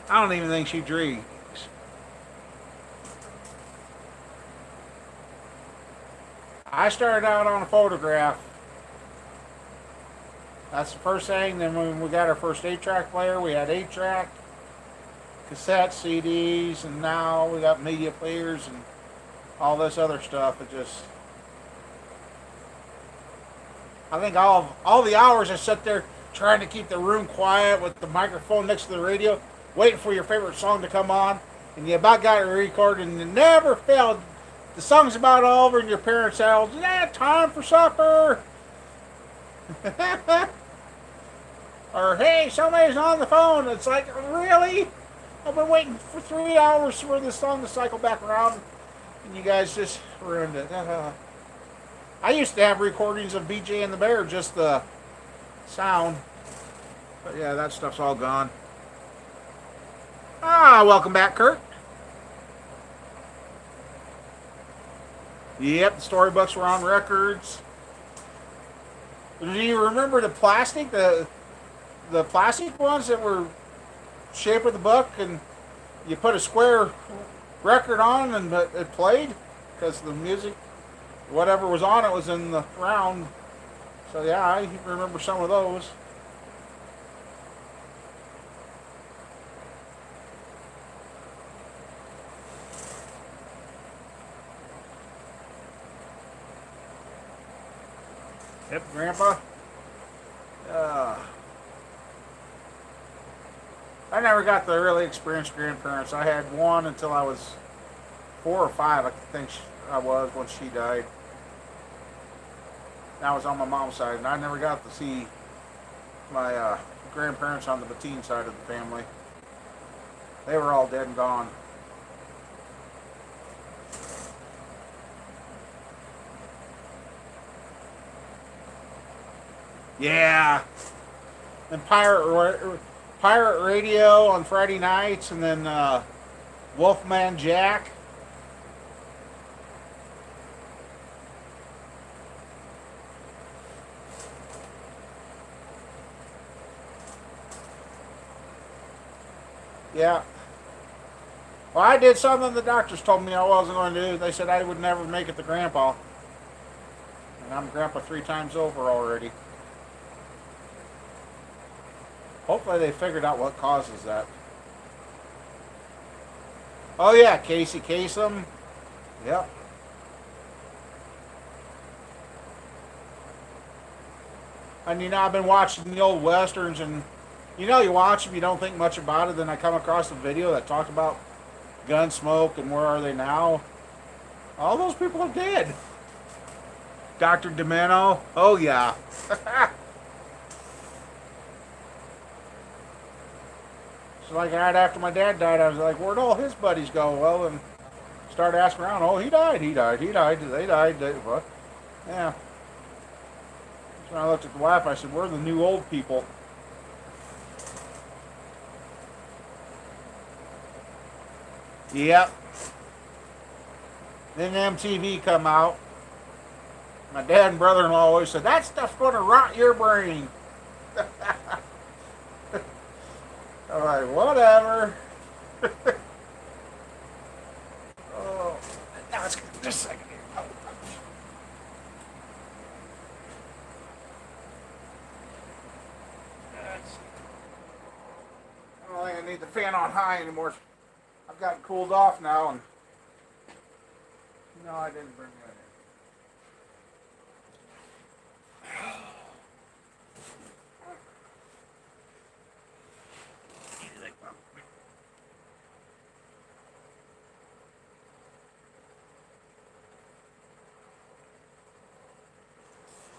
I don't even think she drinks. I started out on a photograph. That's the first thing. Then when we got our first 8-track player, we had 8-track, cassette, CDs, and now we got media players and all this other stuff. I think all the hours I sit there trying to keep the room quiet with the microphone next to the radio, waiting for your favorite song to come on, and you about got it recorded, and it never failed. The song's about over, and your parents yell, "Yeah, time for supper!" Or, "Hey, somebody's on the phone." It's like, really? I've been waiting for 3 hours for this song to cycle back around, and you guys just ruined it. I used to have recordings of BJ and the Bear, just the sound. But yeah, that stuff's all gone. Welcome back, Kurt. Yep, the storybooks were on records. Do you remember the plastic? The plastic ones that were shape of the book, and you put a square record on and it played because the music, whatever was on it, was in the round. So yeah, I remember some of those. Yep, Grandpa. I never got the really experienced grandparents. I had one until I was 4 or 5, I think I was, when she died. That was on my mom's side, and I never got to see my grandparents on the Bettine side of the family. They were all dead and gone. Yeah. And pirate radio on Friday nights, and then Wolfman Jack. Yeah. Well, I did something the doctors told me I wasn't going to do. They said I would never make it to Grandpa. And I'm Grandpa 3 times over already. Hopefully they figured out what causes that. Oh yeah, Casey Kasem. Yep. And you know, I've been watching the old westerns, and you know, you watch them, you don't think much about it. Then I come across a video that talked about Gunsmoke and where are they now. All those people are dead. Dr. Demento. Oh yeah. So like right after my dad died, I was like, where'd all his buddies go? Well, and started asking around. Oh, he died. They died. What? Yeah. So when I looked at the wife, I said, we're the new old people. Yep. Then MTV come out. My dad and brother-in-law always said, that stuff's going to rot your brain. I'm like, whatever. Oh, now it's just a second here. Oh, I don't think I need the fan on high anymore. I've gotten cooled off now, and no, I didn't bring that in.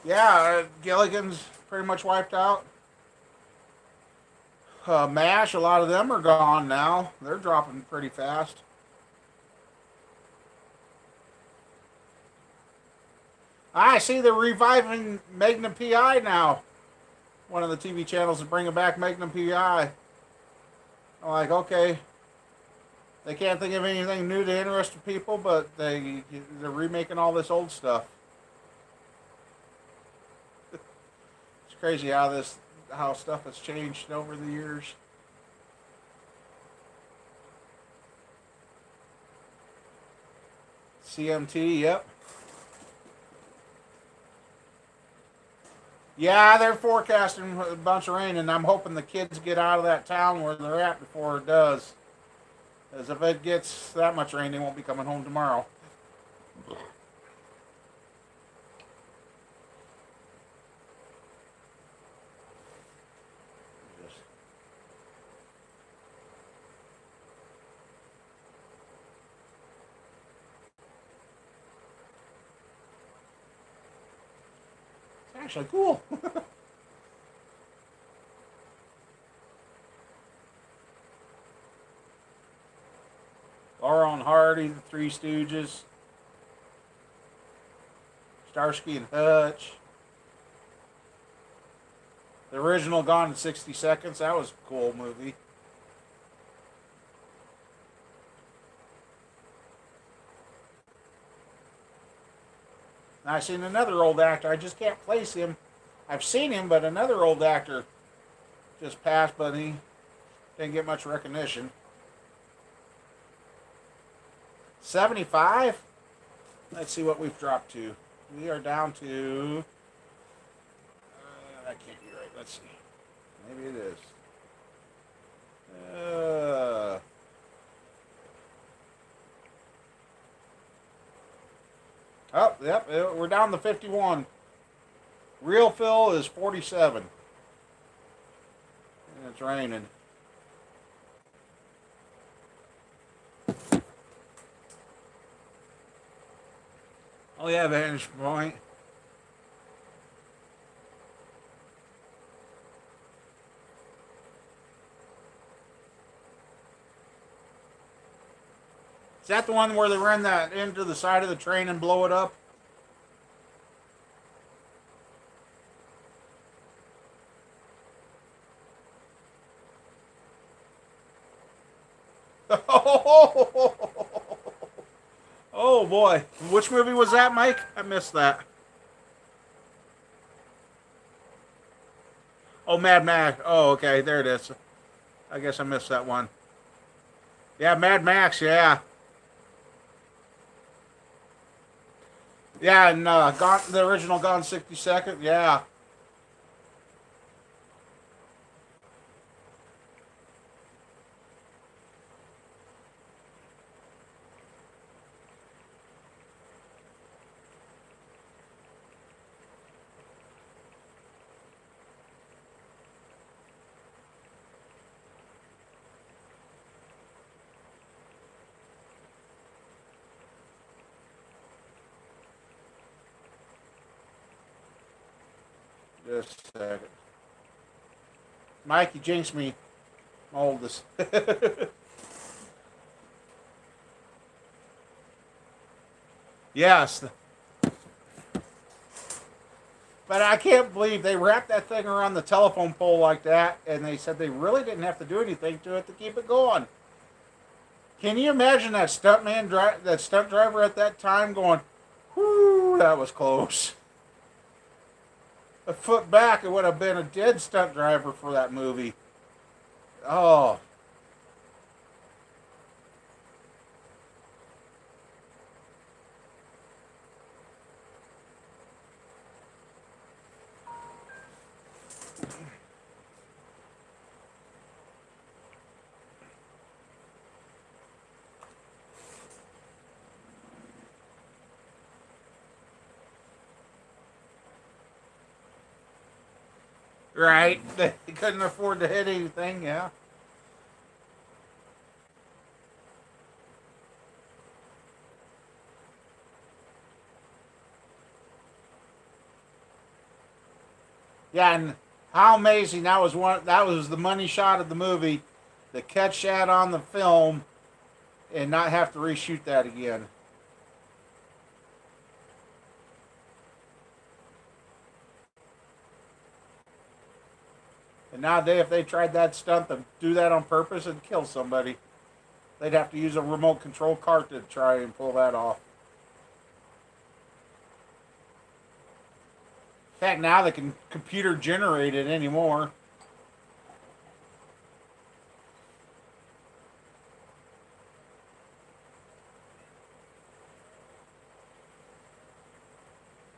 Yeah, Gilligan's pretty much wiped out. MASH, a lot of them are gone now. They're dropping pretty fast. I see they're reviving Magnum PI now. One of the TV channels is bringing back Magnum PI. I'm like, okay. They can't think of anything new to interest people, but they're remaking all this old stuff. It's crazy how stuff has changed over the years. CMT, yep. Yeah, they're forecasting a bunch of rain, and I'm hoping the kids get out of that town where they're at before it does. As if it gets that much rain, they won't be coming home tomorrow. It's actually cool. Laurel and Hardy, the Three Stooges, Starsky and Hutch. The original Gone in 60 Seconds, that was a cool movie. I've seen another old actor. I just can't place him. I've seen him, but another old actor just passed, but he didn't get much recognition. 75? Let's see what we've dropped to. We are down to... that can't be right. Let's see. Maybe it is. Oh, yep, we're down to 51. Real Phil is 47. And it's raining. Oh yeah, Vantage Point. Is that the one where they run that into the side of the train and blow it up? Oh boy. Which movie was that, Mike? I missed that. Oh, Mad Max. Oh, okay. There it is. I guess I missed that one. Yeah, Mad Max, yeah. Yeah, and the original Gone 60 Seconds, yeah. Just a second. Mike, you jinxed me. I'm oldest. Yes. But I can't believe they wrapped that thing around the telephone pole like that, and they said they really didn't have to do anything to it to keep it going. Can you imagine that stunt driver at that time going, whoo, that was close. A foot back, it would have been a dead stunt driver for that movie. Oh. Right. They couldn't afford to hit anything, yeah. Yeah, and how amazing that was the money shot of the movie, to catch that on the film and not have to reshoot that again. And nowadays, if they tried that stunt to do that on purpose and kill somebody, they'd have to use a remote control cart to try and pull that off. In fact, now they can computer generate it anymore.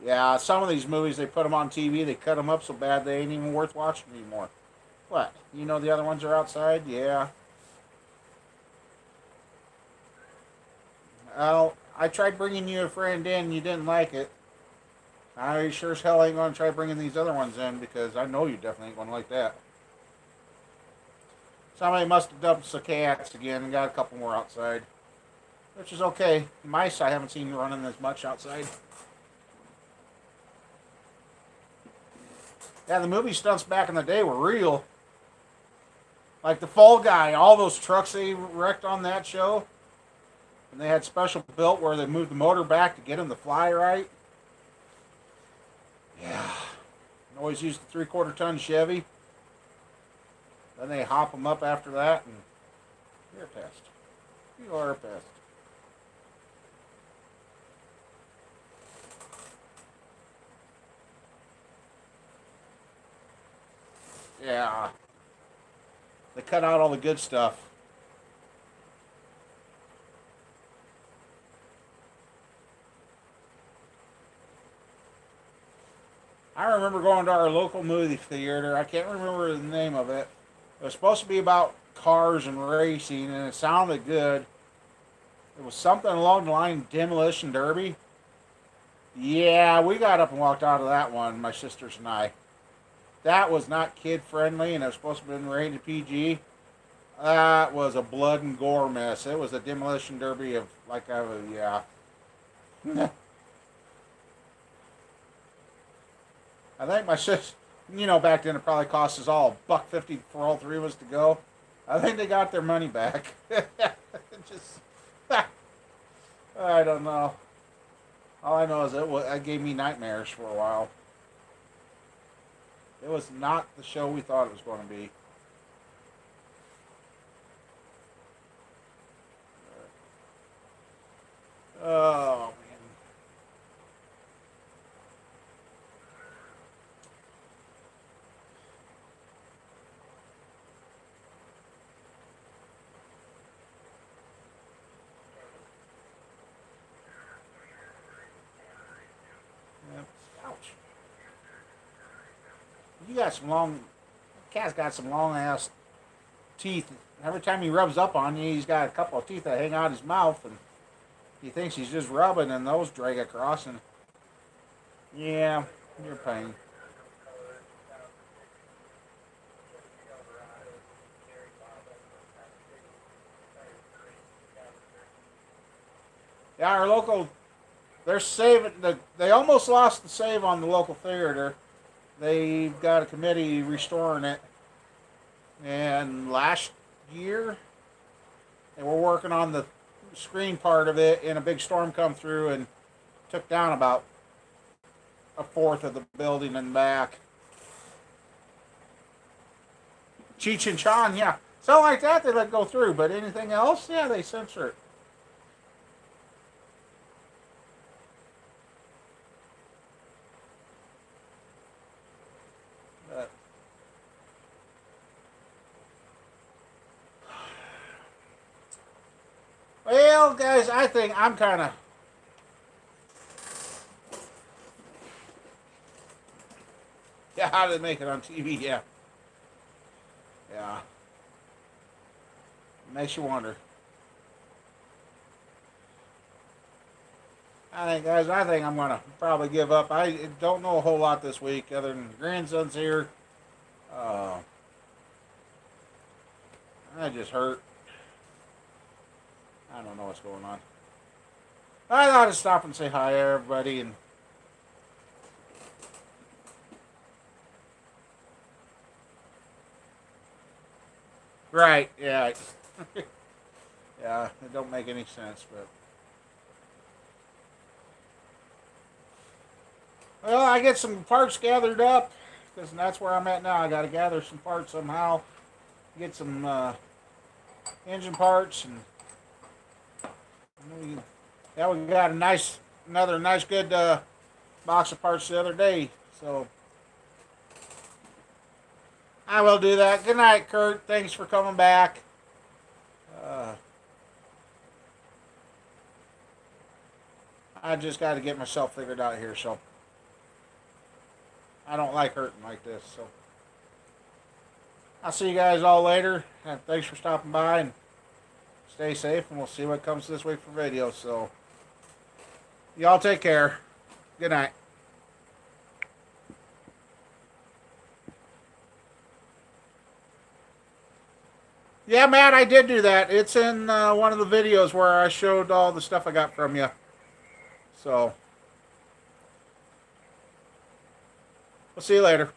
Yeah, some of these movies, they put them on TV, they cut them up so bad they ain't even worth watching anymore. What? You know the other ones are outside? Yeah. Well, I tried bringing you a friend in, you didn't like it. I sure as hell ain't going to try bringing these other ones in because I know you definitely ain't going to like that. Somebody must have dumped some cats again and got a couple more outside. Which is okay. Mice I haven't seen running as much outside. Yeah, the movie stunts back in the day were real. Like the Fall Guy, all those trucks they wrecked on that show. And they had special built where they moved the motor back to get them to fly right. Yeah. Always used the 3/4 ton Chevy. Then they hop them up after that, and you're a pest. You are a pest. Yeah. They cut out all the good stuff. I remember going to our local movie theater. I can't remember the name of it. It was supposed to be about cars and racing, and it sounded good. It was something along the line of Demolition Derby. Yeah, we got up and walked out of that one, my sisters and I. That was not kid friendly, and it was supposed to have been rated PG. That was a blood and gore mess. It was a Demolition Derby of yeah. I think my sister, back then it probably cost us all $1.50 for all three of us to go. I think they got their money back. Just, I don't know. All I know is it gave me nightmares for a while. It was not the show we thought it was going to be. Oh, man. Yep. Ouch. You got some long. Cat's got some long ass teeth. Every time he rubs up on you, he's got a couple of teeth that hang out his mouth, and he thinks he's just rubbing, and those drag across. And yeah, you're a pain. Yeah, our local. They're saving. They almost lost the save on the local theater. They've got a committee restoring it. And last year, they were working on the screen part of it, and a big storm come through and took down about a fourth of the building in the back. Cheech and Chong, yeah. Something like that they let go through, but anything else, yeah, they censor it. Well, guys, I think I'm kind of. Yeah, how did they make it on TV? Yeah. Yeah. Makes you wonder. I think I'm going to probably give up. I don't know a whole lot this week other than grandson's here. Uh, I just hurt. I don't know what's going on. I thought I'd stop and say hi, everybody, and right, yeah, yeah, it don't make any sense, but well, I get some parts gathered up because that's where I'm at now. I got to gather some parts somehow, get some engine parts, and yeah, we got another nice good box of parts the other day. So I will do that. Good night, Kurt. Thanks for coming back. I just got to get myself figured out here, so I don't like hurting like this. So I'll see you guys all later. And thanks for stopping by, and stay safe, and we'll see what comes this week for videos. So y'all take care. Good night. Yeah, Matt, I did do that. It's in one of the videos where I showed all the stuff I got from you. So, we'll see you later.